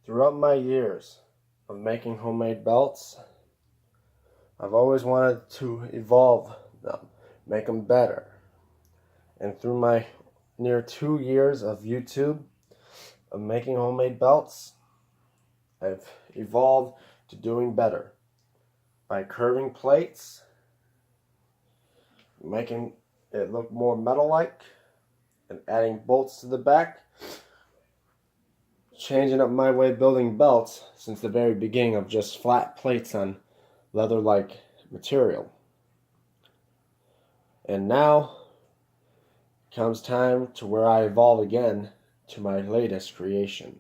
Throughout my years of making homemade belts, I've always wanted to evolve them, make them better. And through my near 2 years of YouTube of making homemade belts, I've evolved to doing better by curving plates, making it look more metal-like, and adding bolts to the back, changing up my way of building belts since the very beginning of just flat plates on leather-like material. And now comes time to where I evolve again to my latest creation.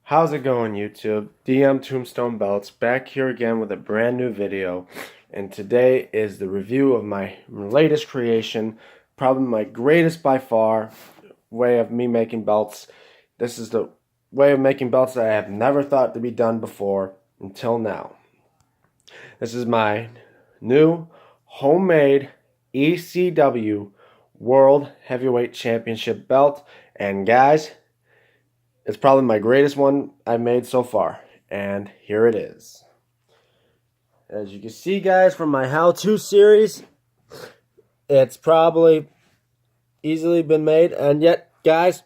How's it going, YouTube? DM Tombstone Belts back here again with a brand new video, and today is the review of my latest creation, probably my greatest by far way of me making belts. This is the way of making belts that I have never thought to be done before until now. This is my new homemade ECW World Heavyweight Championship belt, and guys, it's probably my greatest one I've made so far, and here it is. As you can see, guys, from my how-to series, it's probably easily been made, and yet, guys,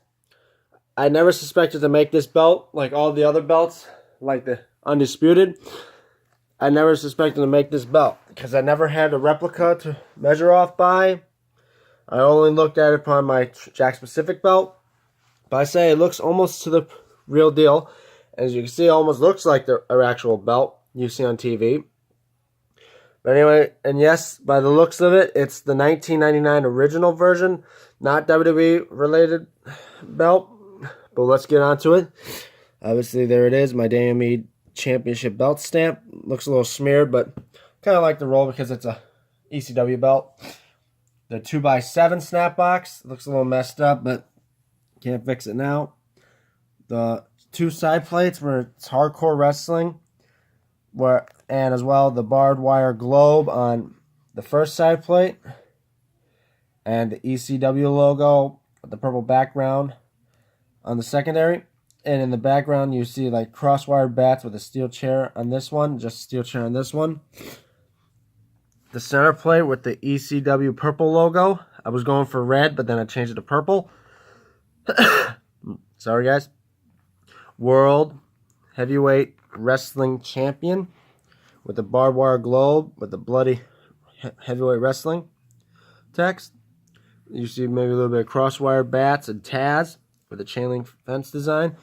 I never suspected to make this belt like all the other belts, like the Undisputed. I never suspected to make this belt because I never had a replica to measure off by. I only looked at it upon my Jack Specific belt. But I say it looks almost to the real deal. As you can see, it almost looks like the actual belt you see on TV. But anyway, and yes, by the looks of it, it's the 1999 original version, not WWE related belt. But let's get on to it. Obviously, there it is, my DME Championship belt stamp. Looks a little smeared, but kind of like the roll because it's a ECW belt. The 2x7 snap box looks a little messed up, but can't fix it now. The two side plates where it's hardcore wrestling, and as well the barbed wire globe on the first side plate, and the ECW logo with the purple background on the secondary. And in the background you see like cross-wired bats with a steel chair on this one, just a steel chair on this one. The center plate with the ECW purple logo. I was going for red, but then I changed it to purple. Sorry, guys. World Heavyweight Wrestling Champion with the barbed wire globe with the bloody heavyweight wrestling text. You see maybe a little bit of cross-wire bats and Taz with the chain link fence design.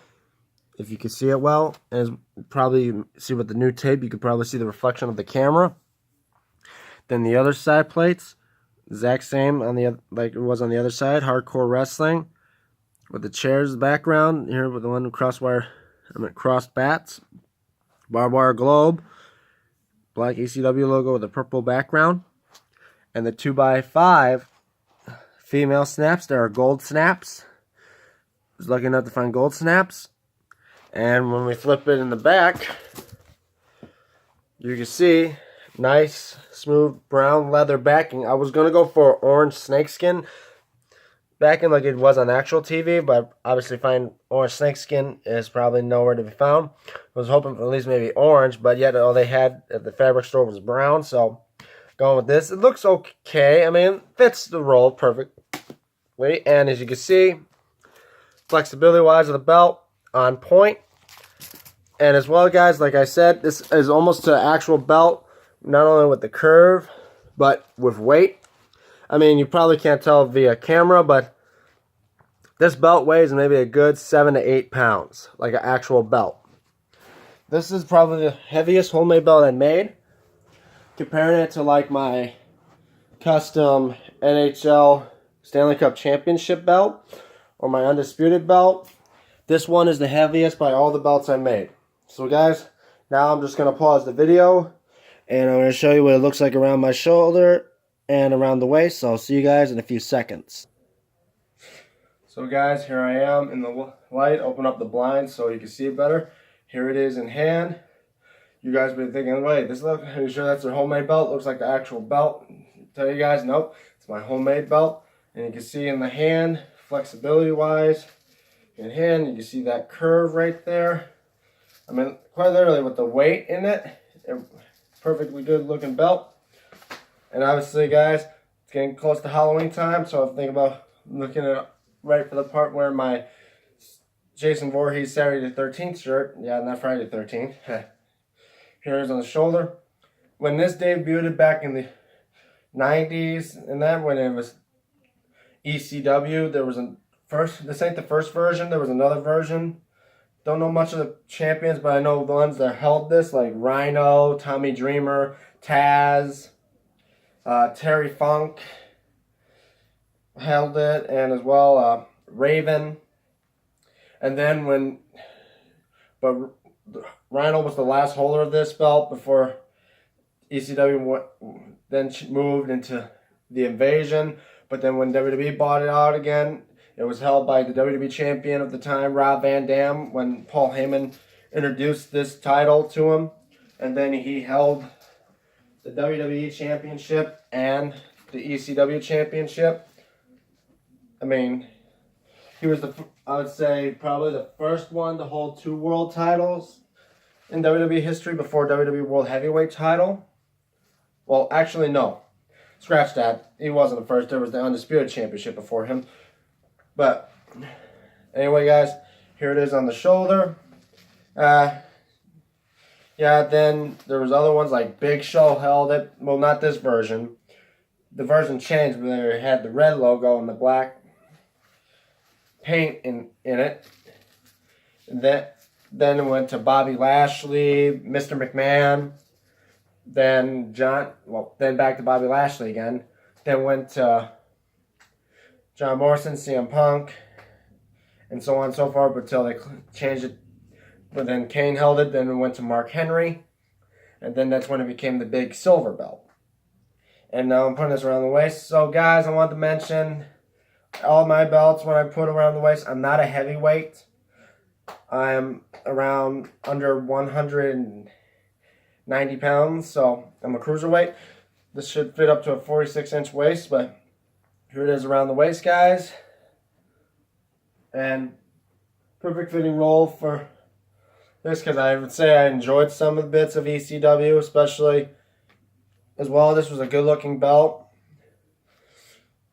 If you can see it well, as probably see with the new tape, you could probably see the reflection of the camera. Then the other side plates, exact same on the like it was on the other side, hardcore wrestling with the chairs background here with the one crossed bats, barbed wire globe, black ECW logo with a purple background, and the 2x5 female snaps. There are gold snaps. I was lucky enough to find gold snaps. And when we flip it in the back, you can see nice, smooth, brown leather backing. I was going to go for orange snakeskin backing like it was on actual TV, but obviously finding orange snakeskin is probably nowhere to be found. I was hoping for at least maybe orange, but yet all they had at the fabric store was brown, so going with this. It looks okay. I mean, it fits the roll perfectly, and as you can see, flexibility-wise of the belt, on point. And as well, guys, like I said, this is almost an actual belt, not only with the curve, but with weight. I mean, you probably can't tell via camera, but this belt weighs maybe a good 7 to 8 pounds, like an actual belt. This is probably the heaviest homemade belt I made. Comparing it to like my custom NHL Stanley Cup Championship belt or my Undisputed belt, this one is the heaviest by all the belts I made. So guys, now I'm just going to pause the video and I'm going to show you what it looks like around my shoulder and around the waist. So I'll see you guys in a few seconds. So guys, here I am in the light. Open up the blinds so you can see it better. Here it is in hand. You guys be thinking, wait, are you sure that's their homemade belt? Looks like the actual belt. Tell you guys, nope, it's my homemade belt. And you can see in the hand, flexibility wise, in hand. You can see that curve right there. I mean, quite literally with the weight in it, perfectly good looking belt. And obviously, guys, it's getting close to Halloween time, so I'm thinking about looking at right for the part where my Jason Voorhees Saturday the 13th shirt. Yeah, not Friday the 13th. Here it is on the shoulder. When this debuted back in the 90s, and then when it was ECW, there was this ain't the first version, there was another version. Don't know much of the champions, but I know the ones that held this, like Rhino, Tommy Dreamer, Taz, Terry Funk held it, and as well Raven. And then but Rhino was the last holder of this belt before ECW then moved into the Invasion. But then when WWE bought it out again, it was held by the WWE champion of the time, Rob Van Dam, when Paul Heyman introduced this title to him. And then he held the WWE championship and the ECW championship. I mean, he was I would say, probably the first one to hold 2 world titles in WWE history before WWE World Heavyweight title. Well, actually, no. Scratch that. He wasn't the first. There was the Undisputed Championship before him. But anyway, guys, here it is on the shoulder. Yeah, then there was other ones like Big Show held it. Well, not this version. The version changed, but they had the red logo and the black paint in it. And then it went to Bobby Lashley, Mr. McMahon. Then then back to Bobby Lashley again. Then went to John Morrison, CM Punk, and so on and so forth until they changed it. But then Kane held it. Then it went to Mark Henry, and then that's when it became the big silver belt. And now I'm putting this around the waist. So guys, I want to mention all my belts when I put around the waist. I'm not a heavyweight. I'm around under 190 pounds, so I'm a cruiserweight. This should fit up to a 46-inch waist, but here it is around the waist, guys. And perfect fitting roll for this, because I would say I enjoyed some of the bits of ECW, especially as well. This was a good-looking belt.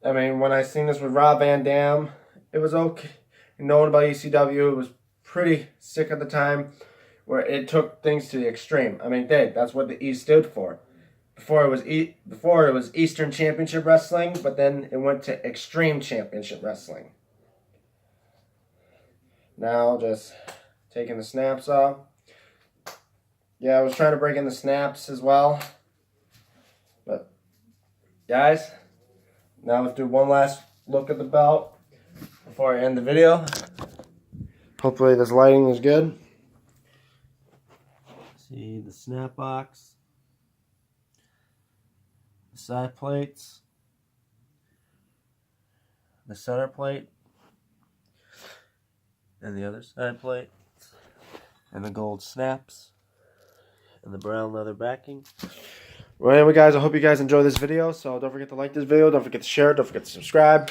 I mean, when I seen this with Rob Van Dam, it was okay. Knowing about ECW, it was pretty sick at the time, where it took things to the extreme. I mean, that's what the E stood for. Before it was Eastern Championship Wrestling, but then it went to Extreme Championship Wrestling. Now, just taking the snaps off. Yeah, I was trying to break in the snaps as well. But, guys, now let's do one last look at the belt before I end the video. Hopefully this lighting is good. See the snap box, the side plates, the center plate, and the other side plate, and the gold snaps, and the brown leather backing. Well, anyway, guys, I hope you guys enjoyed this video. So don't forget to like this video, don't forget to share it, don't forget to subscribe.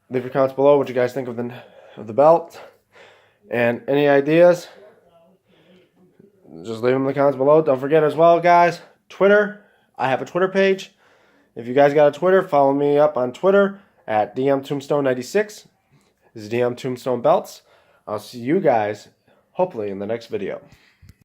Leave your comments below what you guys think of the belt. And any ideas, just leave them in the comments below. Don't forget as well, guys, Twitter. I have a Twitter page. If you guys got a Twitter, follow me up on Twitter at DMTombstone96. This is DM Tombstone Belts. I'll see you guys hopefully in the next video.